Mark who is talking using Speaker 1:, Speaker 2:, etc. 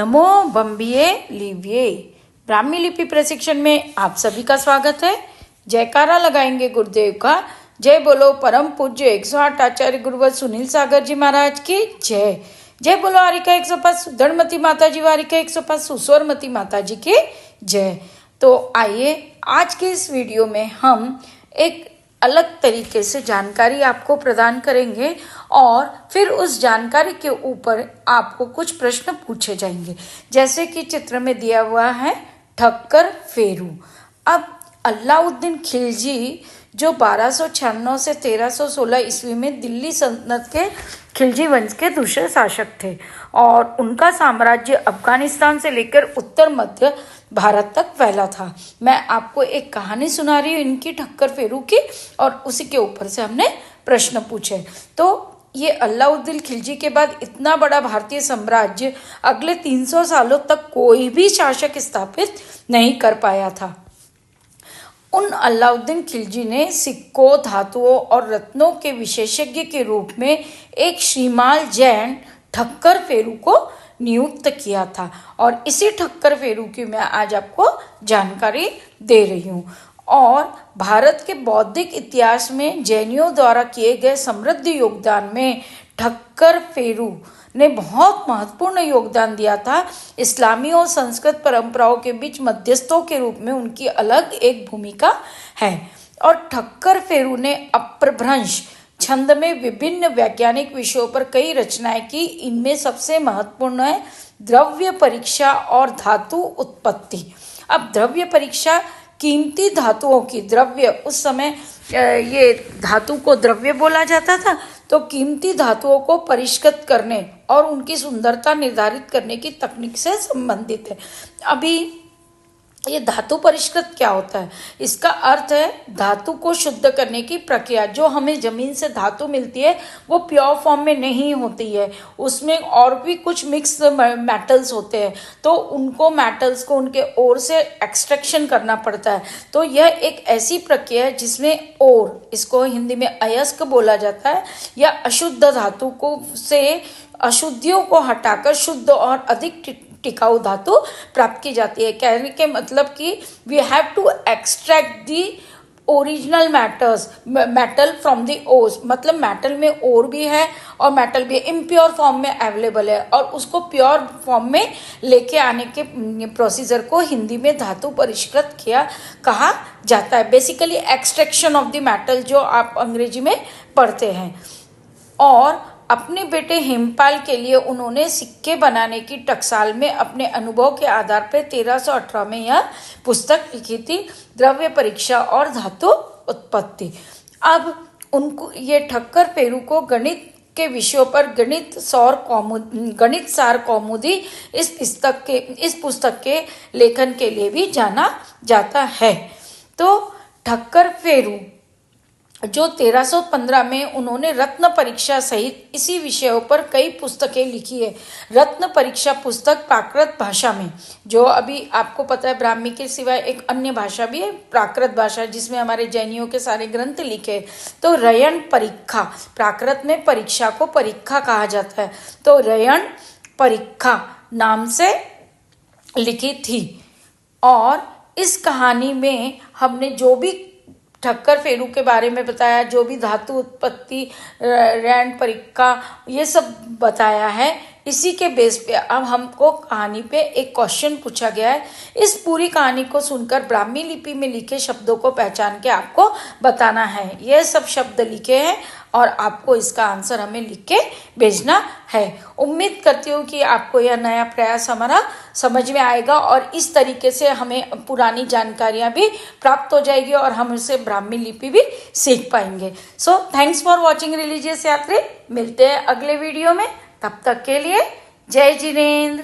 Speaker 1: नमो बम्बिये लिव्ये। ब्राह्मी लिपि प्रशिक्षण में आप सभी का स्वागत है। जयकारा लगाएंगे गुरुदेव का। जय बोलो परम पूज्य 108 आचार्य गुरुवर सुनील सागर जी महाराज की जय। जय बोलो आरिका 105 सुधरमती माता जी वारिका 105 सुस्वरमती माता जी की जय। तो आइए आज के इस वीडियो में हम एक अलग तरीके से जानकारी आपको प्रदान करेंगे और फिर उस जानकारी के ऊपर आपको कुछ प्रश्न पूछे जाएंगे। जैसे कि चित्र में दिया हुआ है ठक्कर फेरू। अब अलाउद्दीन खिलजी जो 1296 से 1316 ईस्वी में दिल्ली सल्तनत के खिलजी वंश के दूसरे शासक थे और उनका साम्राज्य अफगानिस्तान से लेकर उत्तर मध्य भारत तक फैला था। मैं आपको एक कहानी सुना रही हूँ इनकी ठक्कर फेरू की और उसी के ऊपर से हमने प्रश्न पूछे। तो ये अलाउद्दीन खिलजी के बाद इतना बड़ा भारतीय साम्राज्य अगले 300 सालों तक कोई भी शासक स्थापित नहीं कर पाया था। उन अलाउद्दीन खिलजी ने सिक्कों, धातुओं और रत्नों के विशेषज्ञ के रूप में एक श्रीमाल जैन ठक्कर फेरू को नियुक्त किया था और इसी ठक्कर फेरू की मैं आज आपको जानकारी दे रही हूँ। और भारत के बौद्धिक इतिहास में जैनियों द्वारा किए गए समृद्ध योगदान में ठक्कर फेरू ने बहुत महत्वपूर्ण योगदान दिया था। इस्लामी और संस्कृत परंपराओं के बीच मध्यस्थों के रूप में उनकी अलग एक भूमिका है। और ठक्कर फेरू ने अपभ्रंश छंद में विभिन्न वैज्ञानिक विषयों पर कई रचनाएं की। इनमें सबसे महत्वपूर्ण है द्रव्य परीक्षा और धातु उत्पत्ति। अब द्रव्य परीक्षा कीमती धातुओं की द्रव्य, उस समय ये धातु को द्रव्य बोला जाता था, तो कीमती धातुओं को परिष्कृत करने और उनकी सुंदरता निर्धारित करने की तकनीक से संबंधित है। अभी ये धातु परिष्कृत क्या होता है? इसका अर्थ है धातु को शुद्ध करने की प्रक्रिया। जो हमें जमीन से धातु मिलती है वो प्योर फॉर्म में नहीं होती है, उसमें और भी कुछ मिक्स मेटल्स होते हैं, तो उनको मेटल्स को उनके ओर से एक्सट्रैक्शन करना पड़ता है। तो यह एक ऐसी प्रक्रिया है जिसमें ओर, इसको हिंदी में अयस्क बोला जाता है, या अशुद्ध धातु को से अशुद्धियों को हटाकर शुद्ध और अधिक टिकाऊ धातु प्राप्त की जाती है। कहने के मतलब कि we have to extract the original metal from the ores. मतलब मेटल में ओर भी है और मेटल भी इम्प्योर फॉर्म में अवेलेबल है और उसको प्योर फॉर्म में लेके आने के प्रोसीजर को हिंदी में धातु परिष्कृत किया कहा जाता है। Basically extraction of the metal, जो आप अंग्रेजी में पढ़ते हैं। और अपने बेटे हेमपाल के लिए उन्होंने सिक्के बनाने की टकसाल में अपने अनुभव के आधार पर 1318 में यह पुस्तक लिखी थी, द्रव्य परीक्षा और धातु उत्पत्ति। अब उनको ये ठक्कर फेरू को गणित के विषयों पर गणित सार कौमुदी इस पुस्तक के लेखन के लिए भी जाना जाता है। तो ठक्कर फेरू जो 1315 में उन्होंने रत्न परीक्षा सहित इसी विषयों पर कई पुस्तकें लिखी है। रत्न परीक्षा पुस्तक प्राकृत भाषा में, जो अभी आपको पता है ब्राह्मी के सिवाय एक अन्य भाषा भी है प्राकृत भाषा, जिसमें हमारे जैनियों के सारे ग्रंथ लिखे। तो रयन परीक्षा, प्राकृत में परीक्षा को परीक्षा कहा जाता है, तो रयन परीक्षा नाम से लिखी थी। और इस कहानी में हमने जो भी ठक्कर फेरू के बारे में बताया, जो भी धातु उत्पत्ति, रैंड परीक्षा, ये सब बताया है, इसी के बेस पे अब हमको कहानी पे एक क्वेश्चन पूछा गया है। इस पूरी कहानी को सुनकर ब्राह्मी लिपि में लिखे शब्दों को पहचान के आपको बताना है। यह सब शब्द लिखे हैं और आपको इसका आंसर हमें लिख के भेजना है। उम्मीद करती हूँ कि आपको यह नया प्रयास हमारा समझ में आएगा और इस तरीके से हमें पुरानी जानकारियाँ भी प्राप्त हो जाएगी और हम उसे ब्राह्मी लिपि भी सीख पाएंगे। So thanks for watching religious यात्री। मिलते हैं अगले वीडियो में, तब तक के लिए जय जिनेंद्र।